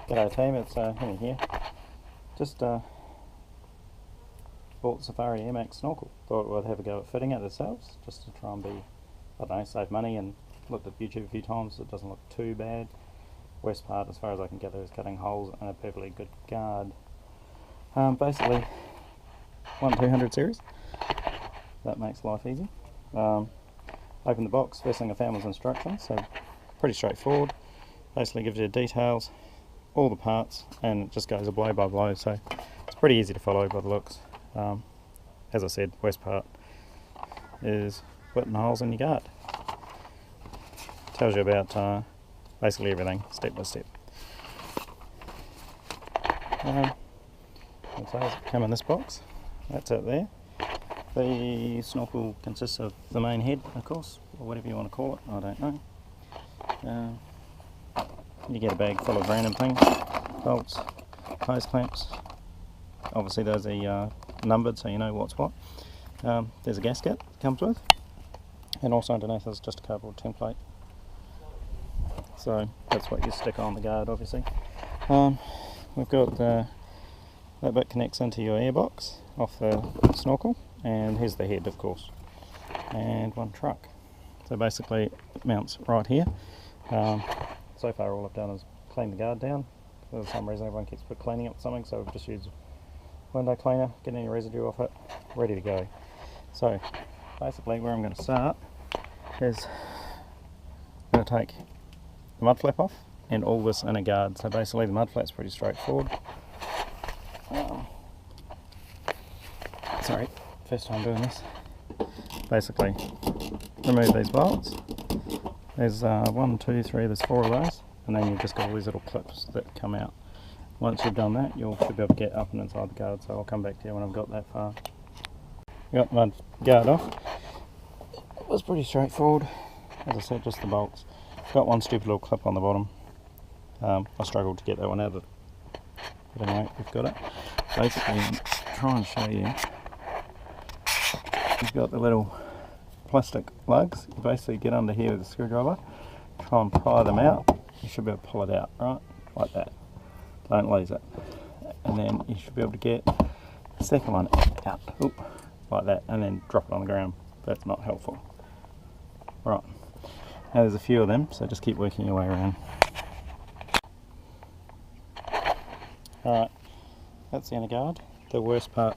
G'day team, it's Henny here. Just bought the Safari Air Max Snorkel. Thought we'd have a go at fitting it ourselves, just to try and be, I don't know, save money, and looked at YouTube a few times. It doesn't look too bad. Worst part, as far as I can gather, is cutting holes in a perfectly good guard. Basically, 1-200 series. That makes life easy. Opened the box, first thing I found was instructions, so pretty straightforward. Basically gives you details, all the parts, and it just goes blow by blow, so it's pretty easy to follow by the looks. As I said, worst part is putting holes in your guard. Tells you about basically everything, step by step. So it's come in this box, that's it there. The snorkel consists of the main head, of course, or whatever you want to call it, I don't know. You get a bag full of random things, bolts, hose clamps. Obviously those are numbered, so you know what's what. There's a gasket it comes with, and also underneath is just a cardboard template. So that's what you stick on the guard, obviously. We've got that bit connects into your airbox off the snorkel, and here's the head, of course, and one truck. So basically it mounts right here. So far all I've done is clean the guard down. For some reason everyone keeps cleaning it with something, so we've just used window cleaner, get any residue off it, ready to go. So basically where I'm going to start is I'm going to take the mud flap off and all this inner guard. So basically the mud flap's pretty straightforward. Sorry, first time doing this. Basically remove these bolts. There's 1, 2, 3, there's 4 of those, and then you've just got all these little clips that come out. Once you've done that, you'll be able to get up and inside the guard, so I'll come back to you when I've got that far. Got my guard off. It was pretty straightforward. As I said, just the bolts. Got one stupid little clip on the bottom. I struggled to get that one out of it. But anyway, we've got it. Basically, I'll try and show you. You've got the little plastic lugs. You basically get under here with a screwdriver, try and pry them out. You should be able to pull it out, right? Like that. Don't lose it. And then you should be able to get the second one out, oop, like that, and then drop it on the ground. That's not helpful. Right. Now there's a few of them, so just keep working your way around. Alright, that's the inner guard. The worst part,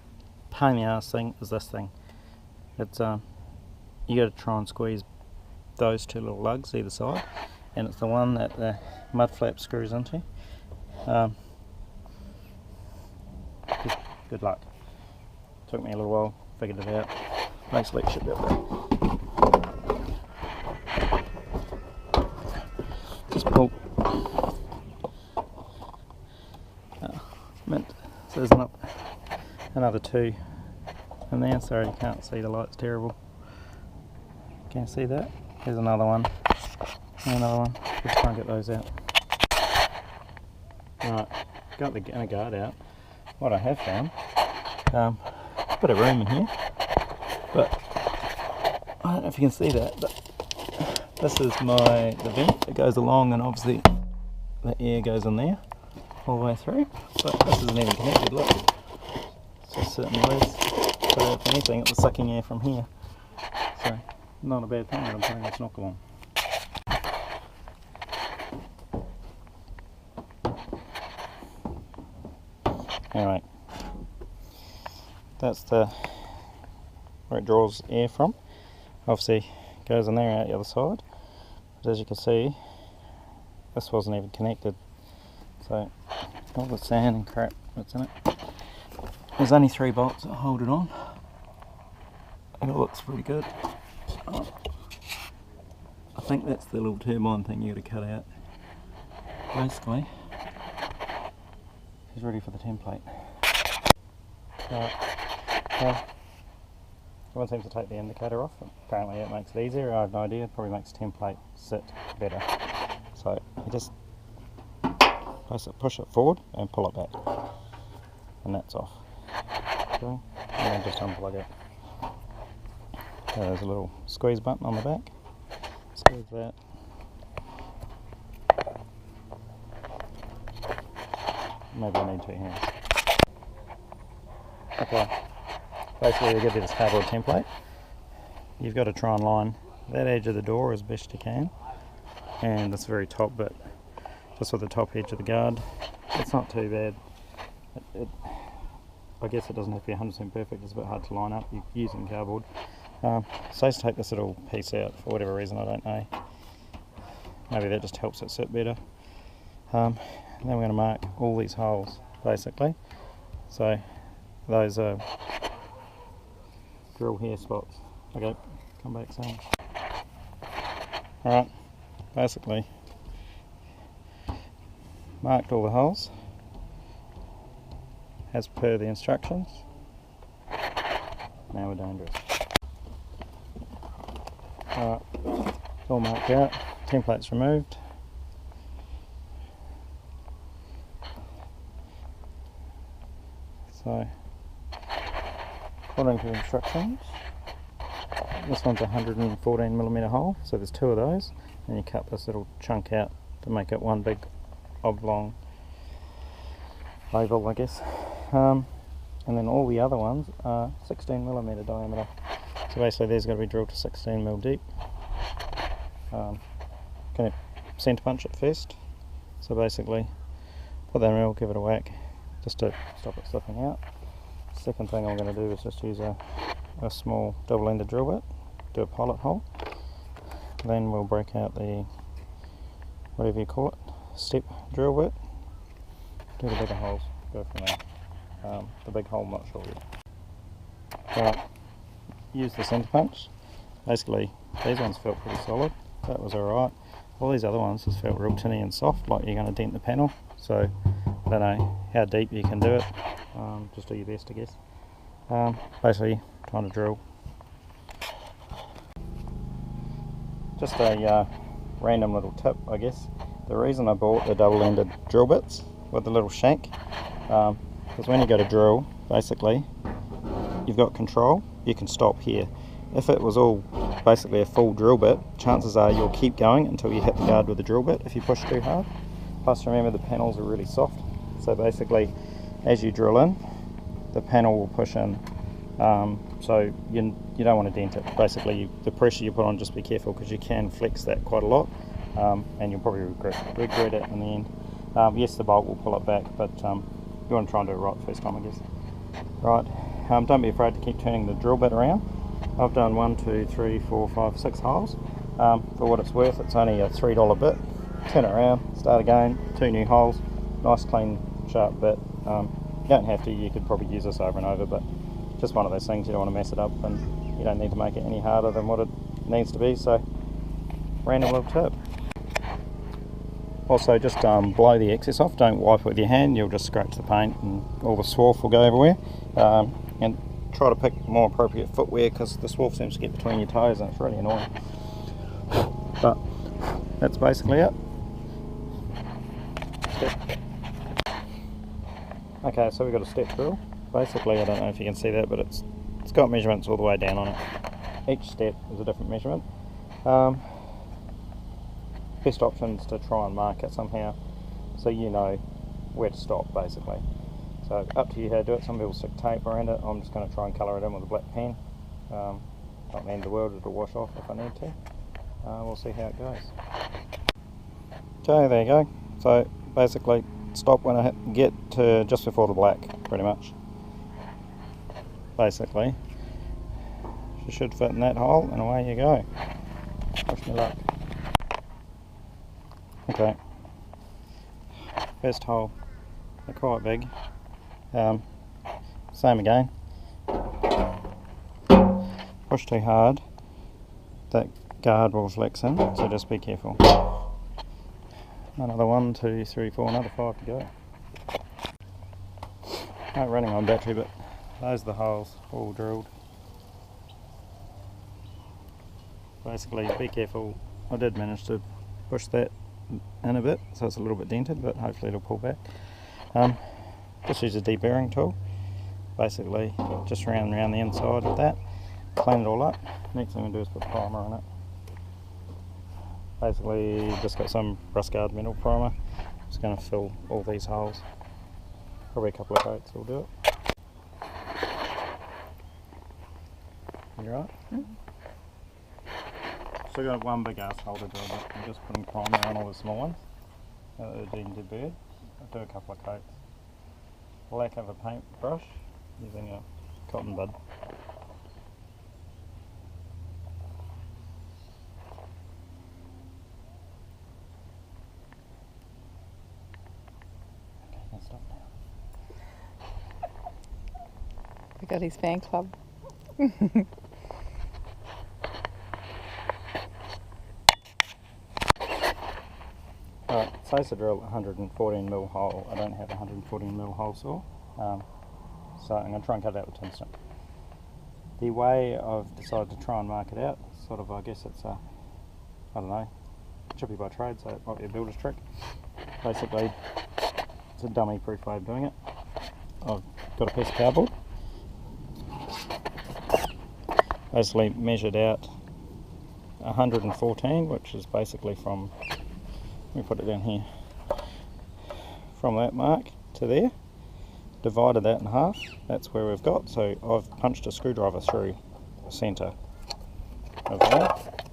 pain in the ass thing, is this thing. It's you got to try and squeeze those two little lugs either side, and it's the one that the mud flap screws into. Just good luck. Took me a little while, figured it out. Basically it should be able to just pull. Mint. So there's another 2 in there. Sorry, you can't see, the light's terrible. Can you see that? Here's another one, and another one. Let's try and get those out. Alright, got the inner guard out. What I have found, a bit of room in here, but I don't know if you can see that, but this is the vent that goes along, and obviously the air goes in there all the way through, but this isn't even connected, look. It's just sitting loose, so if anything it was sucking air from here. So not a bad thing that I'm putting a snorkel on. Anyway, that's where it draws air from. Obviously it goes in there and out the other side, but as you can see this wasn't even connected, so all the sand and crap that's in it. There's only 3 bolts that hold it on, and it looks pretty good. I think that's the little turbine thing you got to cut out. Basically, he's ready for the template. Everyone seems to take the indicator off. Apparently it makes it easier. I have no idea. It probably makes the template sit better. So you just push it forward and pull it back, and that's off. Okay. And then just unplug it. There's a little squeeze button on the back. Squeeze that. maybe I need 2 hands. Okay, basically they give you this cardboard template. You've got to try and line that edge of the door as best you can, and this very top bit, just with the top edge of the guard. It's not too bad. I guess it doesn't have to be 100% perfect, it's a bit hard to line up. You're using cardboard. So I just take this little piece out for whatever reason, I don't know. Maybe that just helps it sit better. And then we're going to mark all these holes, basically. So those are drill hair spots. Okay, come back soon. Alright, basically marked all the holes as per the instructions. Now we're dangerous. Alright, it's all marked out, template's removed. So, according to the instructions, this one's a 114mm hole, so there's 2 of those, and you cut this little chunk out to make it one big oblong oval, I guess. And then all the other ones are 16mm diameter. So basically these got to be drilled to 16mm deep. Going to centre punch it first. So basically put that in the middle, give it a whack just to stop it slipping out. Second thing I'm going to do is just use a small double-ended drill bit, do a pilot hole. Then we'll break out the, whatever you call it, step drill bit, do the bigger holes, go from there. The big hole I'm not sure yet. Right, use the centre punch. Basically these ones felt pretty solid, that was alright. All these other ones just felt real tinny and soft, like you're going to dent the panel. So I don't know how deep you can do it, just do your best I guess. Basically trying to drill. Just a random little tip I guess. The reason I bought the double-ended drill bits with the little shank, because when you go to drill, basically you've got control, you can stop here. If it was all basically a full drill bit, chances are you'll keep going until you hit the guard with the drill bit if you push too hard. Plus remember the panels are really soft, so basically as you drill in, the panel will push in, so you don't want to dent it. Basically the pressure you put on, just be careful because you can flex that quite a lot, and you'll probably regret it in the end. Yes, the bolt will pull it back, but you want to try and do it right the first time I guess. Right, don't be afraid to keep turning the drill bit around. I've done 1, 2, 3, 4, 5, 6 holes. For what it's worth, it's only a $3 bit. Turn it around, start again, 2 new holes, nice clean sharp bit. You don't have to, you could probably use this over and over, but just one of those things, you don't want to mess it up and you don't need to make it any harder than what it needs to be, so random little tip. Also just blow the excess off, don't wipe it with your hand, you'll just scratch the paint and all the swarf will go everywhere. And try to pick more appropriate footwear because the swarf seems to get between your toes and it's really annoying. But that's basically it. Okay, so we've got a step drill. Basically, I don't know if you can see that, but it's got measurements all the way down on it. Each step is a different measurement. Best option is to try and mark it somehow so you know where to stop basically. So up to you how to do it. Some people stick tape around it. I'm just going to try and colour it in with a black pen. Not the end of the world, it'll wash off if I need to. We'll see how it goes. Okay, there you go. So basically stop when I get to just before the black, pretty much. Basically, you should fit in that hole and away you go. Wish me luck. Okay, first hole, they're quite big. Same again, push too hard, that guard will flex in, so just be careful. Another 1, 2, 3, 4, another 5 to go. Not running on battery, but those are the holes all drilled. Basically be careful, I did manage to push that in a bit, so it's a little bit dented, but hopefully it'll pull back. Just use a deburring tool, basically just around the inside of that, clean it all up. Next thing I'm going to do is put primer on it. Basically just got some rust guard metal primer, just going to fill all these holes. Probably a couple of coats will do it. You right? Mm-hmm. So I've got one big ass hole to drill, but I'm just putting primer on all the small ones that are being deburred. I'll do a couple of coats. Lack of a paintbrush using a cotton bud. Okay, you can stop now. We got his fan club. Alright, say to drill a 114mm hole. I don't have a 114mm hole saw, so I'm going to try and cut it out with tin snip. The way I've decided to try and mark it out, sort of, I guess it's a, I don't know, chippy by trade, so it might be a builder's trick. Basically, it's a dummy proof way of doing it. I've got a piece of cardboard, basically measured out 114, which is basically from, let me put it down here, from that mark to there, divided that in half, that's where we've got. So I've punched a screwdriver through the centre of that,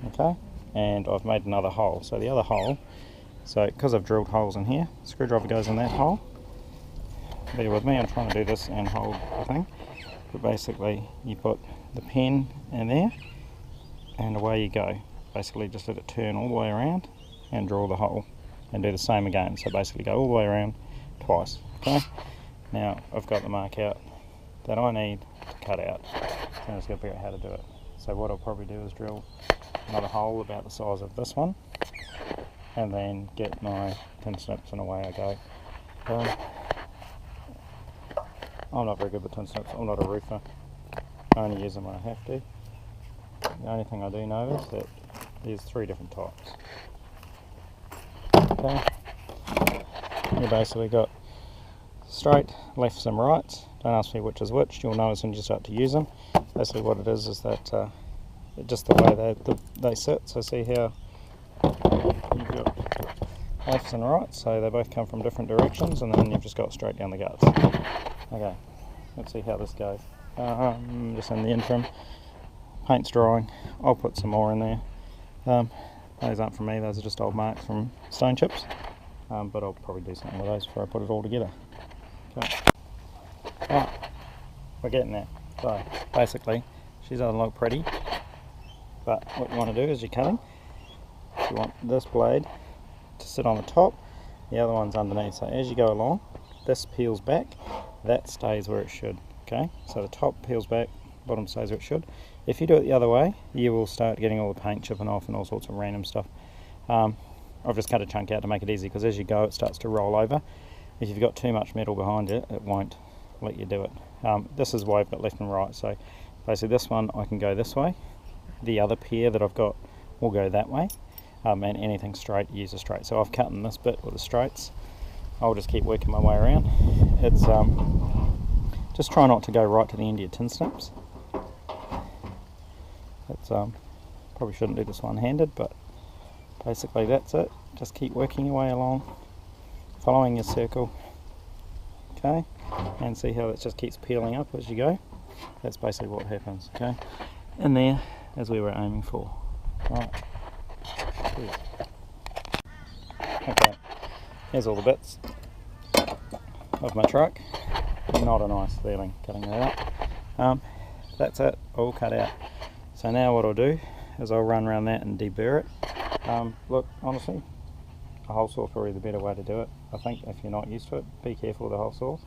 okay, and I've made another hole. So the other hole, so because I've drilled holes in here, the screwdriver goes in that hole. Bear with me, I'm trying to do this and hold the thing, but basically you put the pen in there and away you go. Basically just let it turn all the way around and draw the hole and do the same again. So basically go all the way around twice. Okay, now I've got the mark out that I need to cut out, so I'm just going to figure out how to do it. So what I'll probably do is drill another hole about the size of this one and then get my tin snips and away I go. I'm not very good with tin snips, I'm not a roofer, I only use them when I have to. The only thing I do know is that there's 3 different types. Okay, you basically got straight, lefts and rights. Don't ask me which is which, you'll know as soon as you start to use them. Basically what it is that just the way they sit, so see how you've got lefts and rights, so they both come from different directions, and then you've just got straight down the guts. Okay, let's see how this goes. Just in the interim, paint's drying, I'll put some more in there. Those aren't from me, those are just old marks from stone chips, but I'll probably do something with those before I put it all together. Okay. Right, we're getting there. So basically, she doesn't look pretty, but what you want to do is you're cutting, you want this blade to sit on the top, the other one's underneath. So as you go along, this peels back, that stays where it should. Okay, so the top peels back, bottom stays where it should. If you do it the other way, you will start getting all the paint chipping off and all sorts of random stuff. I've just cut a chunk out to make it easy, because as you go it starts to roll over. If you've got too much metal behind it, it won't let you do it. This is why I've got left and right. So basically this one I can go this way, the other pair that I've got will go that way, and anything straight, use a straight. So I've cut in this bit with the straights. I'll just keep working my way around. It's just try not to go right to the end of your tin snips. It's probably shouldn't do this one-handed, but basically that's it. Just keep working your way along, following your circle, okay, and see how it just keeps peeling up as you go. That's basically what happens, okay. In there, as we were aiming for. Right. Okay, here's all the bits of my truck. Not a nice feeling cutting that out. That's it, all cut out. So now what I'll do is I'll run around that and deburr it. Look, honestly, a hole saw is probably the better way to do it. I think if you're not used to it, be careful with the hole saws.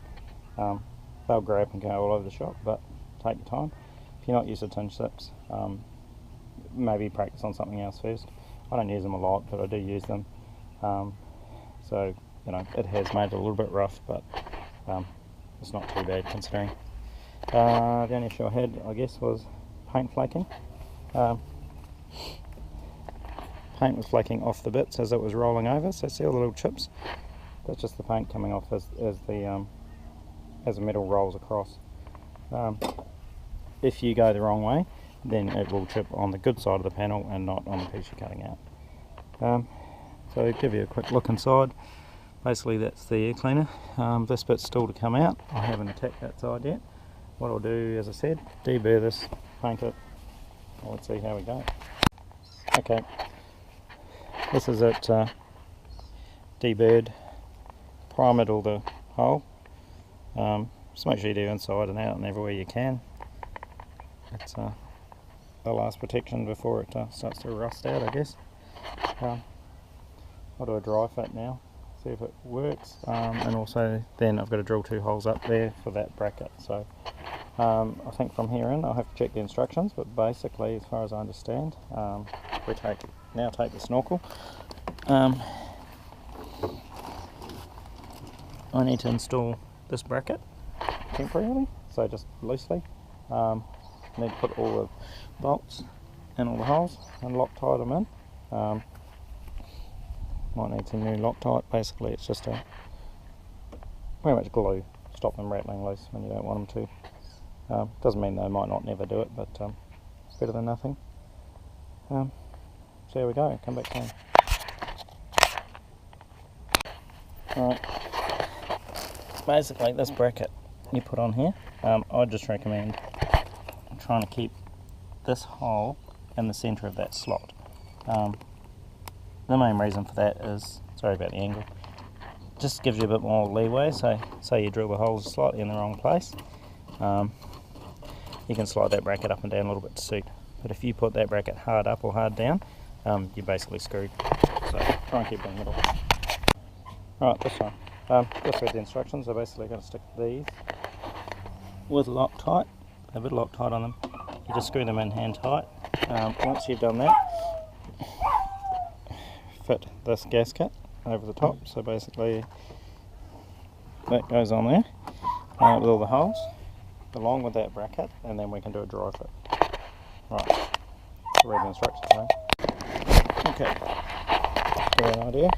They'll grab and go all over the shop, but take your time. If you're not used to tin snips, maybe practice on something else first. I don't use them a lot, but I do use them. So, you know, it has made it a little bit rough, but it's not too bad considering. The only issue I had, I guess, was paint flaking. Paint was flaking off the bits as it was rolling over, so see all the little chips? That's just the paint coming off as the metal rolls across. If you go the wrong way, then it will chip on the good side of the panel and not on the piece you're cutting out. So give you a quick look inside. basically that's the air cleaner. This bit's still to come out. I haven't attacked that side yet. What I'll do, as I said, deburr this, paint it. Let's see how we go. Okay, this is it deburred, primered all the hole. Just make sure you do inside and out and everywhere you can. It's the last protection before it starts to rust out, I guess. I'll do a dry fit now, see if it works, and also then I've got to drill 2 holes up there for that bracket. So I think from here in I'll have to check the instructions, but basically, as far as I understand, we now take the snorkel. I need to install this bracket temporarily, so just loosely. I need to put all the bolts in all the holes and Loctite them in. Might need some new Loctite. Basically it's just a pretty much glue, stop them rattling loose when you don't want them to. Doesn't mean they might not never do it, but it's better than nothing. So there we go, come back soon. Alright, basically this bracket you put on here, I'd just recommend trying to keep this hole in the centre of that slot. The main reason for that is, sorry about the angle, just gives you a bit more leeway. So say you drill the holes slightly in the wrong place, you can slide that bracket up and down a little bit to suit. But if you put that bracket hard up or hard down, you're basically screwed. So try and keep it in the middle. Right, this one. Just read the instructions. I'm basically going to stick these with Loctite, a bit of Loctite on them. You just screw them in hand tight. Once you've done that, fit this gasket over the top. So basically that goes on there with all the holes along with that bracket, and then we can do a dry fit. Right, read the instructions now. Okay, give you an idea.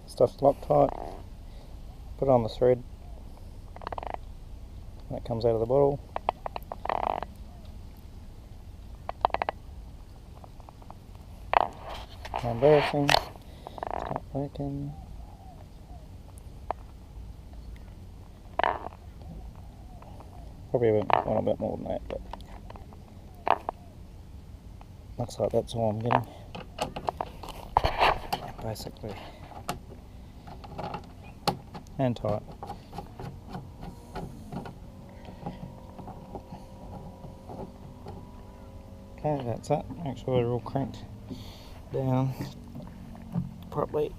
Stuff's Loctite, put it on the thread, that comes out of the bottle. Embarrassing, start working. Probably want a bit more than that, but looks like that's all I'm getting. Basically, and tight. Okay, that's it. Make sure they're all cranked down properly.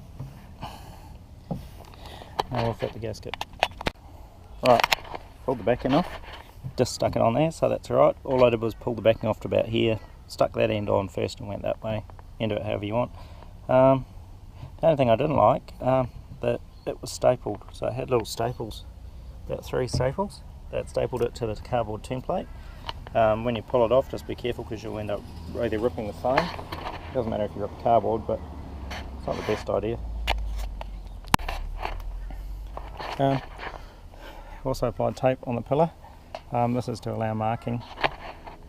Now we'll fit the gasket. Right, pulled the backing off. Just stuck it on there, so that's alright. All I did was pull the backing off to about here, stuck that end on first and went that way. End it however you want. The only thing I didn't like, that it was stapled, so it had little staples, about 3 staples that stapled it to the cardboard template. When you pull it off, just be careful because you'll end up either ripping the foam. Doesn't matter if you rip cardboard, but it's not the best idea. Also applied tape on the pillar. This is to allow marking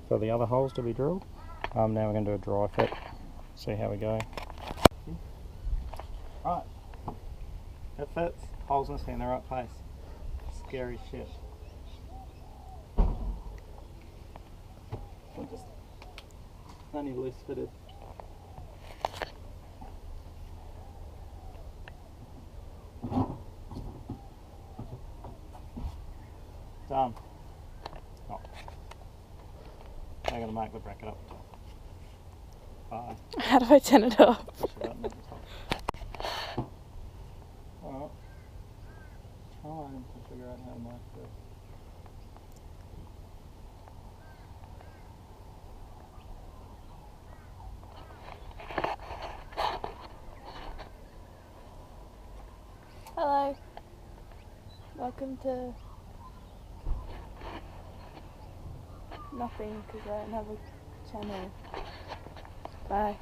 for the other holes to be drilled. Now we're going to do a dry fit, see how we go. Right, it fits, holes missing in the right place. Scary shit. Just only loose fitted. Done. Oh. I'm going to mark the bracket up the top. Bye. How do I turn it off? Alright. Trying to figure out how to mark this. Hello. Welcome to nothing because I don't have a channel. Bye.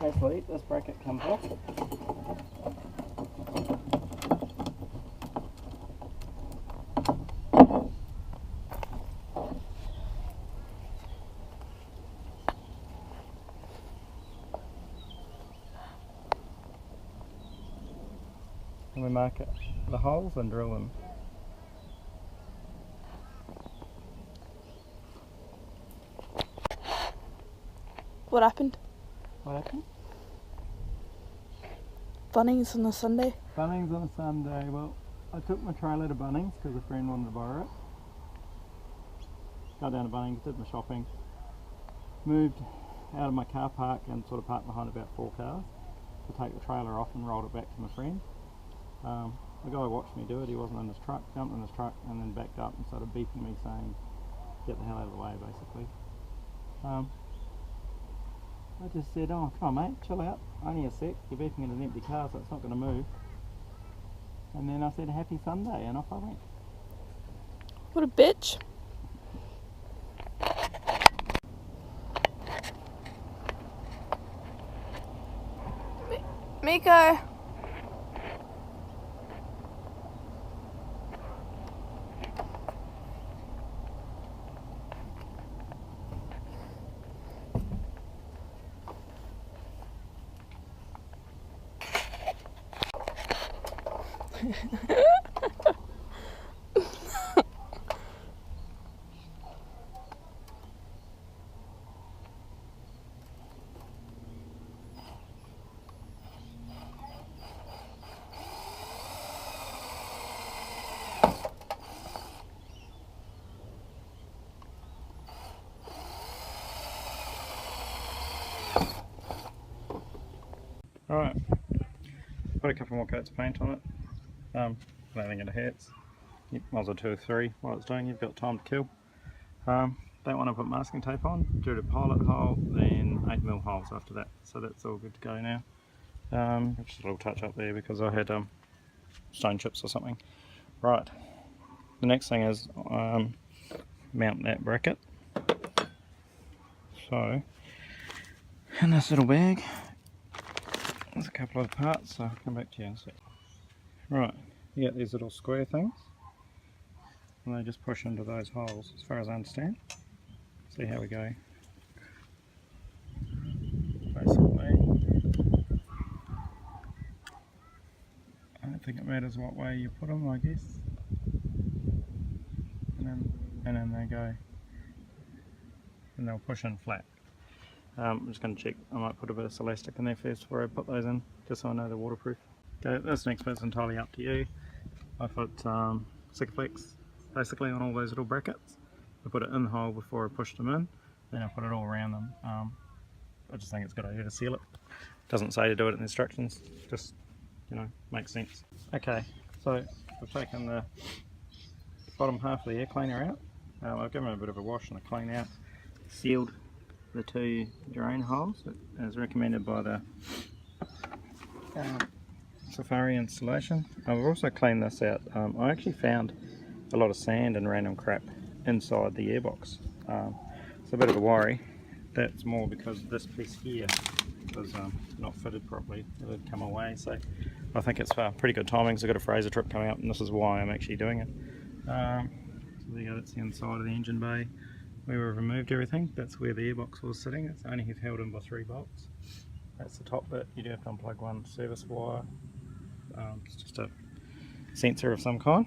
Basically, this bracket comes off. and we mark the holes and drill them. What happened? What happened? Bunnings on a Sunday. Bunnings on a Sunday. Well, I took my trailer to Bunnings because a friend wanted to borrow it. Got down to Bunnings, did my shopping, moved out of my car park and sort of parked behind about 4 cars to take the trailer off and rolled it back to my friend. The guy watched me do it. He wasn't in his truck, jumped in his truck and then backed up and started beeping me saying, get the hell out of the way, basically. I just said, oh come on mate, chill out, only a sec, you're beeping in an empty car so it's not going to move. And then I said happy Sunday and off I went. What a bitch. Miko. Alright, put a couple more coats of paint on it. I don't think it hurts. You might as well 2 or 3 while it's doing, you've got time to kill. Don't want to put masking tape on, do the pilot hole, then 8mm holes after that. So that's all good to go now. Just a little touch up there because I had stone chips or something. Right, the next thing is mount that bracket. So, in this little bag, there's a couple of parts, so I'll come back to you in a sec. Right, you get these little square things, and they just push into those holes, as far as I understand. See how we go. Basically, I don't think it matters what way you put them, I guess. And then they go, and they'll push in flat. I'm just going to check, I might put a bit of elastic in there first before I put those in, just so I know they're waterproof. Okay, this next bit's entirely up to you. I put Sikaflex basically on all those little brackets. I put it in the hole before I pushed them in, then I put it all around them. I just think it's a good idea to seal it. Doesn't say to do it in the instructions, just, you know, makes sense. Okay, so I've taken the bottom half of the air cleaner out. I've given it a bit of a wash and a clean out, sealed the 2 drain holes as recommended by the Safari installation. I've also cleaned this out. I actually found a lot of sand and random crap inside the airbox. It's a bit of a worry. That's more because this piece here was not fitted properly. It had come away, so I think it's pretty good timing. So I've got a Fraser trip coming up and this is why I'm actually doing it. So there you go, that's the inside of the engine bay. Where we've removed everything, that's where the airbox was sitting. It's only held in by 3 bolts. That's the top bit. You do have to unplug one service wire. It's just a sensor of some kind.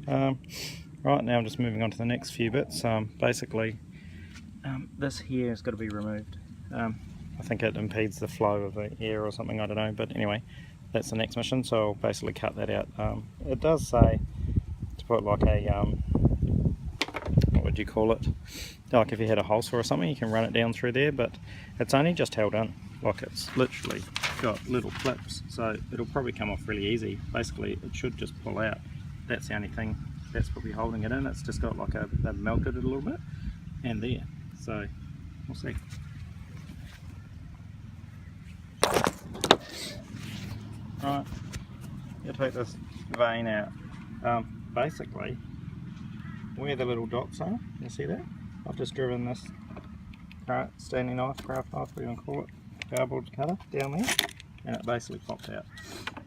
Right, now I'm just moving on to the next few bits. Basically, this here has got to be removed. I think it impedes the flow of the air or something, I don't know. But anyway, that's the next mission, so I'll basically cut that out. It does say to put like a, what would you call it? Like if you had a hole saw or something, you can run it down through there, but it's only just held in. Like it's literally got little clips, so it'll probably come off really easy. Basically, it should just pull out. That's the only thing that's probably holding it in. It's just got like they've melted it a little bit, and there. So we'll see. Right, you take this vein out. Basically, where the little dots are, you see that? I've just driven this standing knife, craft knife, whatever you want to call it, cardboard cutter down there, and it basically popped out.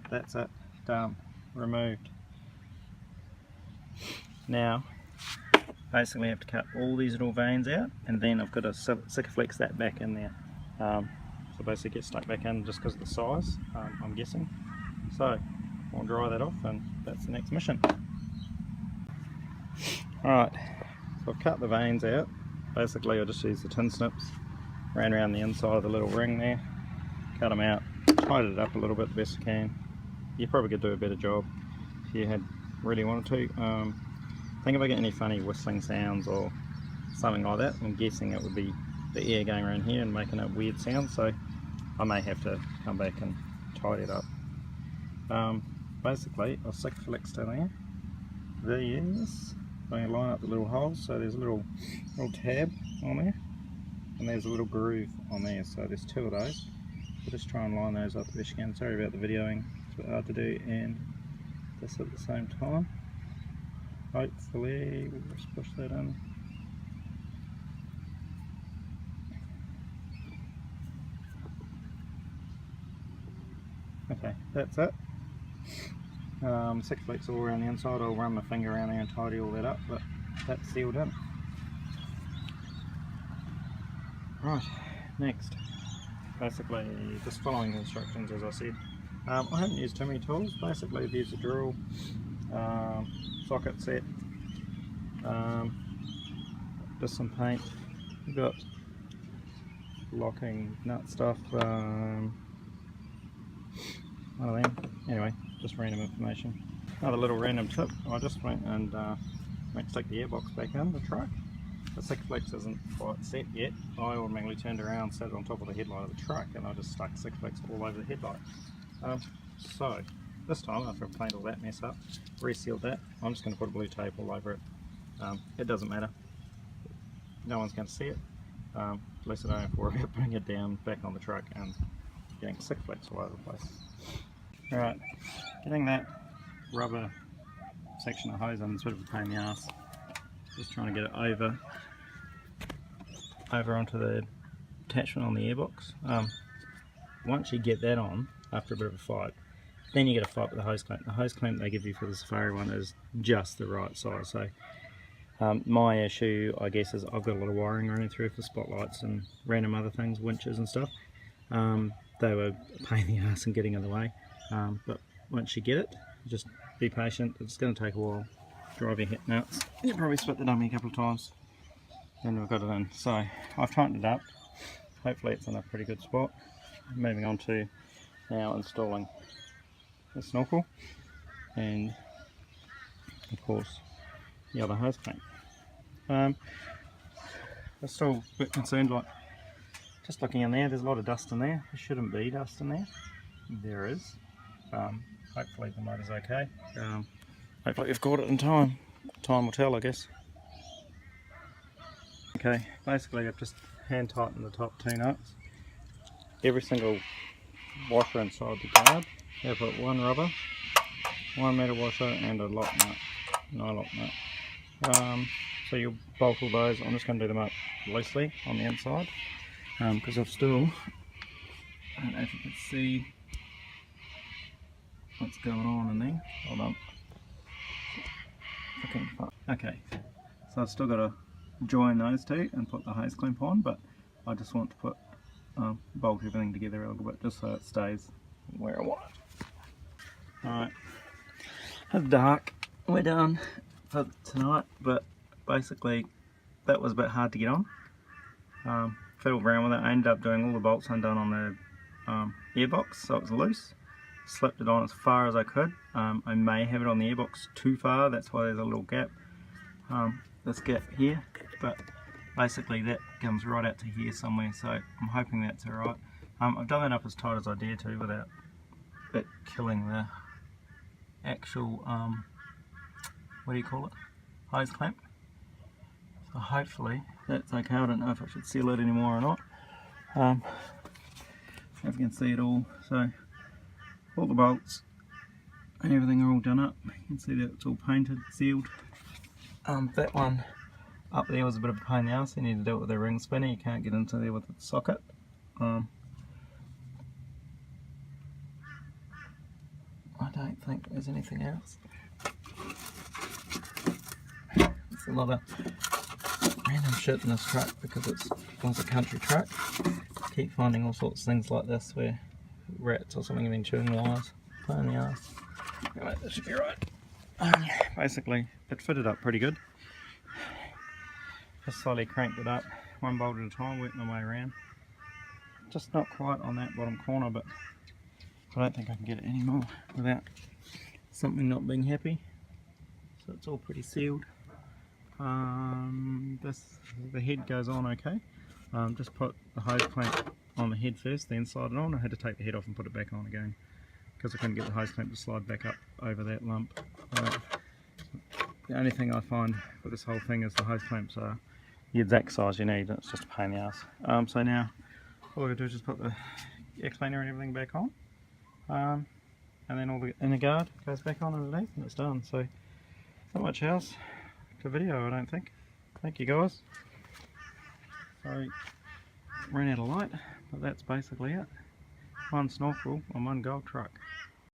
That's it, done, removed. Now, basically I have to cut all these little veins out, and then I've got to Sikaflex that back in there. So basically get stuck back in just because of the size, I'm guessing. So, we'll dry that off and that's the next mission. Alright, so I've cut the vanes out. Basically I just used the tin snips, ran around the inside of the little ring there, cut them out, tidied it up a little bit the best I can. You probably could do a better job if you had really wanted to. I think if I get any funny whistling sounds or something like that, I'm guessing it would be the air going around here and making a weird sound, so I may have to come back and tidy it up. Basically I'll stick flicks to there. These, I'm going to line up the little holes, so there's a little tab on there and there's a little groove on there, so there's two of those. We'll just try and line those up the best you can. Sorry about the videoing, it's a bit hard to do and this at the same time. Hopefully we'll just push that in. Okay, that's it. 6 flicks all around the inside. I'll run my finger around there and tidy all that up, but that's sealed in. Right, next. Basically just following the instructions as I said. I haven't used too many tools. Basically I've used a drill, socket set, just some paint. We've got locking nut stuff, one of them. Anyway, just random information. Another little random tip, I just went and went to stick the airbox back in the truck. The 6 flicks isn't quite set yet. I automatically turned around, sat it on top of the headlight of the truck, and I just stuck 6 flicks all over the headlight. So this time, after I've cleaned all that mess up, resealed that, I'm just going to put a blue tape all over it. It doesn't matter, no one's going to see it. At least I don't have to worry about putting it down back on the truck and getting 6 flicks all over the place. Alright, getting that rubber section of hose on is a bit of a pain in the ass. Just trying to get it over onto the attachment on the airbox. Once you get that on, after a bit of a fight, then you get a fight with the hose clamp. The hose clamp they give you for the Safari one is just the right size. So my issue, I guess, is I've got a lot of wiring running through for spotlights and random other things, winches and stuff. They were a pain in the ass in getting in the way. But once you get it, just be patient. It's going to take a while. Drive your hit nuts. You probably split the dummy a couple of times, and we've got it in. So I've tightened it up. Hopefully it's in a pretty good spot. Moving on to now installing the snorkel and of course the other hose clamp. I'm still a bit concerned, like just looking in there, there's a lot of dust in there. There shouldn't be dust in there. There is. Hopefully the motor's okay. Hopefully we've caught it in time. Time will tell, I guess. Okay, basically I've just hand tightened the top 2 nuts. Every single washer inside the guard. I've put one rubber, one metal washer and a lock nut, nylock nut. So you'll bolt all those. I'm just going to do them up loosely on the inside because I've still, I don't know if you can see what's going on in there. Hold on. Okay, so I've still got to join those two and put the hose clamp on, but I just want to put bolt everything together a little bit just so it stays where I want it. Alright, it's dark, we're done for tonight, but basically that was a bit hard to get on. Fiddled around with it. I ended up doing all the bolts undone on the airbox so it was loose. Slipped it on as far as I could. I may have it on the airbox too far, that's why there's a little gap, this gap here, but basically that comes right out to here somewhere, so I'm hoping that's alright. I've done that up as tight as I dare to without it killing the actual, what do you call it, hose clamp. So hopefully that's okay. I don't know if I should seal it anymore or not. If you can see it all, so all the bolts and everything are all done up. You can see that it's all painted, sealed. That one up there was a bit of a pain in the ass. You need to do it with a ring spinner. You can't get into there with the socket. I don't think there's anything else. There's a lot of random shit in this truck because it was a country truck. Keep finding all sorts of things like this where rats or something have been chewing wires. Pain in the ass. Right, that should be right. Basically, it fitted up pretty good. Just slowly cranked it up, one bolt at a time, worked my way around. Just not quite on that bottom corner, but I don't think I can get it anymore without something not being happy. So it's all pretty sealed. The head goes on okay. Just put the hose clamp on the head first, then slide it on. I had to take the head off and put it back on again because I couldn't get the hose clamp to slide back up over that lump. The only thing I find with this whole thing is the hose clamps are the exact size you need, and it's just a pain in the ass. So now all I gotta do is just put the air cleaner and everything back on, and then all the inner guard goes back on underneath, and it's done. So not much else to video, I don't think. Thank you guys. Sorry, ran out of light, but that's basically it. One snorkel on one gold truck.